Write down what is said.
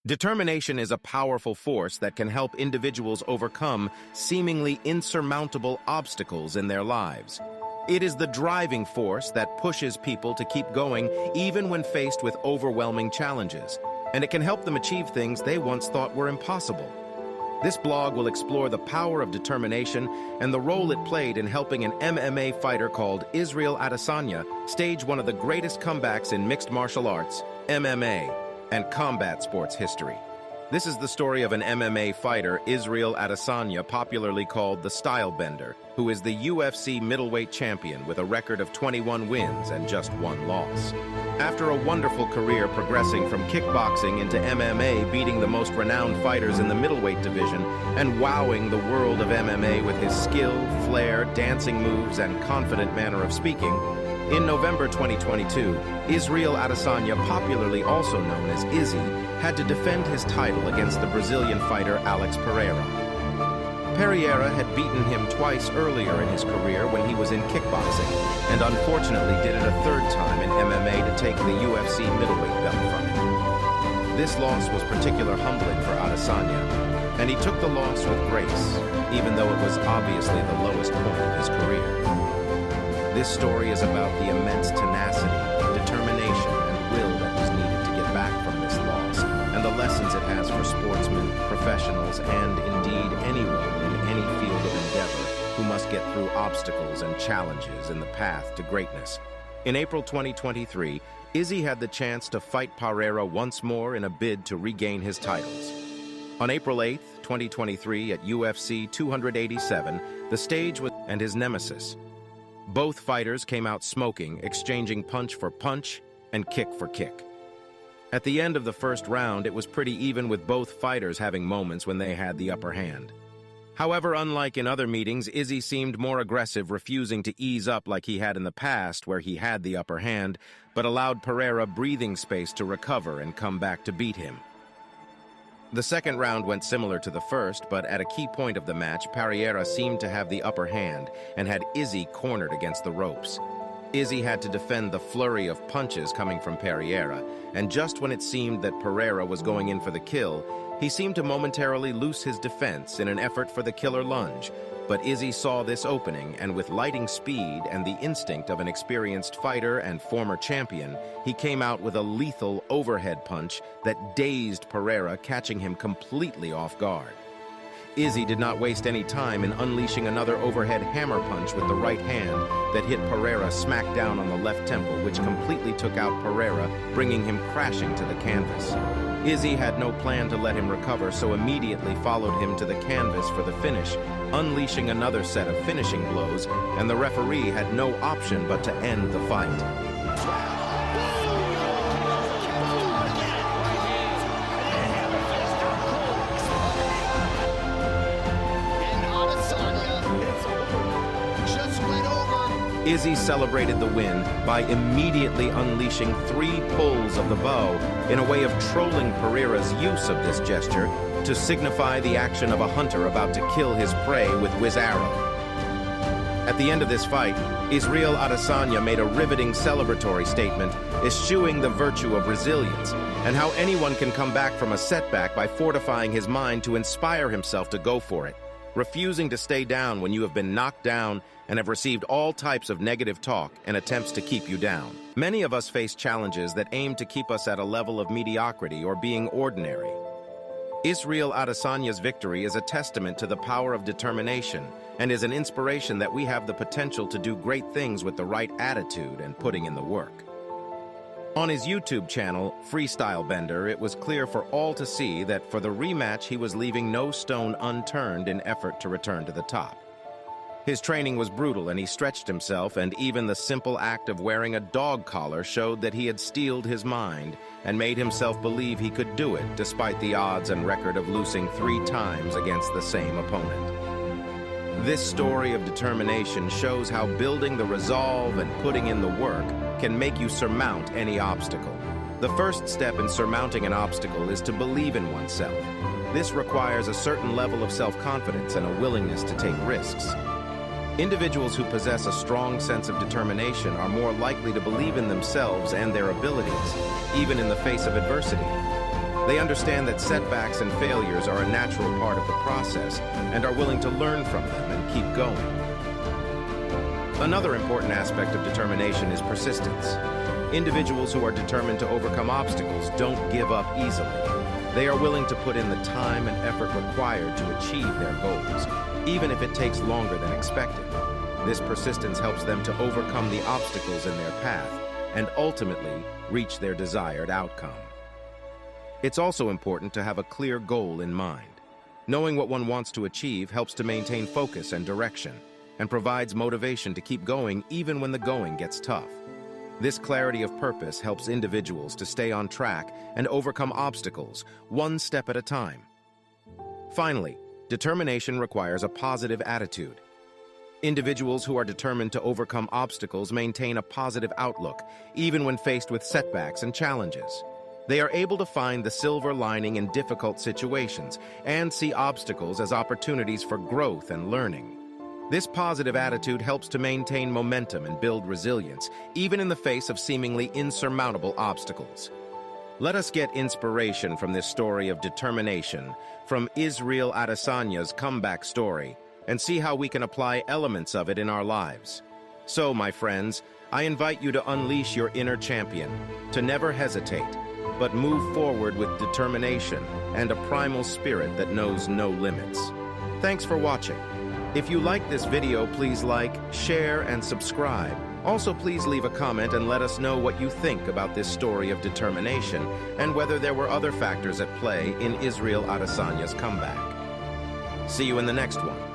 Determination is a powerful force that can help individuals overcome seemingly insurmountable obstacles in their lives. It is the driving force that pushes people to keep going even when faced with overwhelming challenges, and it can help them achieve things they once thought were impossible. This blog will explore the power of determination and the role it played in helping an MMA fighter called Isreal Adesanya stage one of the greatest comebacks in mixed martial arts, MMA, and combat sports history. This is the story of an MMA fighter, Isreal Adesanya, popularly called the Stylebender, who is the UFC Middleweight Champion with a record of 21 wins and just 1 loss. After a wonderful career progressing from kickboxing into MMA, beating the most renowned fighters in the middleweight division, and wowing the world of MMA with his skill, flair, dancing moves, and confident manner of speaking, in November 2022, Isreal Adesanya, popularly also known as Izzy, had to defend his title against the Brazilian fighter Alex Pereira. Pereira had beaten him twice earlier in his career when he was in kickboxing, and unfortunately did it a 3rd time in MMA to take the UFC middleweight belt from him. This loss was particularly humbling for Adesanya, and he took the loss with grace, even though it was obviously the lowest point of his career. This story is about the immense tenacity, determination, and will that was needed to get back from this loss, and the lessons it has for sportsmen, professionals, and indeed anyone in any field of endeavor who must get through obstacles and challenges in the path to greatness. In April 2023, Izzy had the chance to fight Pereira once more in a bid to regain his titles. On April 8, 2023, at UFC 287, the stage was and his nemesis. Both fighters came out smoking, exchanging punch for punch and kick for kick. At the end of the first round, it was pretty even, with both fighters having moments when they had the upper hand. However, unlike in other meetings, Izzy seemed more aggressive, refusing to ease up like he had in the past where he had the upper hand, but allowed Pereira breathing space to recover and come back to beat him. The second round went similar to the first, but at a key point of the match, Pereira seemed to have the upper hand and had Izzy cornered against the ropes. Izzy had to defend the flurry of punches coming from Pereira, and just when it seemed that Pereira was going in for the kill, he seemed to momentarily loose his defense in an effort for the killer lunge. But Izzy saw this opening, and with lightning speed and the instinct of an experienced fighter and former champion, he came out with a lethal overhead punch that dazed Pereira, catching him completely off guard. Izzy did not waste any time in unleashing another overhead hammer punch with the right hand that hit Pereira smack down on the left temple, which completely took out Pereira, bringing him crashing to the canvas. Izzy had no plan to let him recover, so immediately followed him to the canvas for the finish, unleashing another set of finishing blows, and the referee had no option but to end the fight. Izzy celebrated the win by immediately unleashing 3 pulls of the bow in a way of trolling Pereira's use of this gesture to signify the action of a hunter about to kill his prey with his arrow. At the end of this fight, Isreal Adesanya made a riveting celebratory statement, eschewing the virtue of resilience and how anyone can come back from a setback by fortifying his mind to inspire himself to go for it, refusing to stay down when you have been knocked down and have received all types of negative talk and attempts to keep you down. Many of us face challenges that aim to keep us at a level of mediocrity or being ordinary. Isreal Adesanya's victory is a testament to the power of determination and is an inspiration that we have the potential to do great things with the right attitude and putting in the work. On his YouTube channel, Stylebender, it was clear for all to see that for the rematch he was leaving no stone unturned in effort to return to the top. His training was brutal and he stretched himself, and even the simple act of wearing a dog collar showed that he had steeled his mind and made himself believe he could do it despite the odds and record of losing 3 times against the same opponent. This story of determination shows how building the resolve and putting in the work can make you surmount any obstacle. The first step in surmounting an obstacle is to believe in oneself. This requires a certain level of self-confidence and a willingness to take risks. Individuals who possess a strong sense of determination are more likely to believe in themselves and their abilities, even in the face of adversity. They understand that setbacks and failures are a natural part of the process and are willing to learn from them and keep going. Another important aspect of determination is persistence. Individuals who are determined to overcome obstacles don't give up easily. They are willing to put in the time and effort required to achieve their goals, even if it takes longer than expected. This persistence helps them to overcome the obstacles in their path and ultimately reach their desired outcome. It's also important to have a clear goal in mind. Knowing what one wants to achieve helps to maintain focus and direction, and provides motivation to keep going even when the going gets tough. This clarity of purpose helps individuals to stay on track and overcome obstacles, one step at a time. Finally, determination requires a positive attitude. Individuals who are determined to overcome obstacles maintain a positive outlook, even when faced with setbacks and challenges. They are able to find the silver lining in difficult situations and see obstacles as opportunities for growth and learning. This positive attitude helps to maintain momentum and build resilience, even in the face of seemingly insurmountable obstacles. Let us get inspiration from this story of determination, from Isreal Adesanya's comeback story, and see how we can apply elements of it in our lives. So, my friends, I invite you to unleash your inner champion, to never hesitate, but move forward with determination and a primal spirit that knows no limits. Thanks for watching. If you like this video, please like, share, and subscribe. Also, please leave a comment and let us know what you think about this story of determination and whether there were other factors at play in Isreal Adesanya's comeback. See you in the next one.